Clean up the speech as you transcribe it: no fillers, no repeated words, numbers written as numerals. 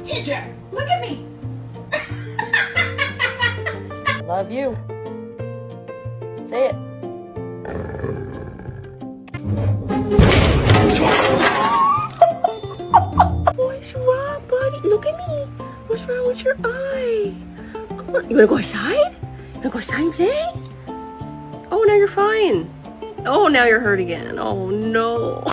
Ginger, look at me. Love you. Say it. What's wrong, buddy? Look at me. What's wrong with your eye? You wanna go outside? You wanna go outside and play? Oh, now you're fine. Oh, now you're hurt again. Oh, no.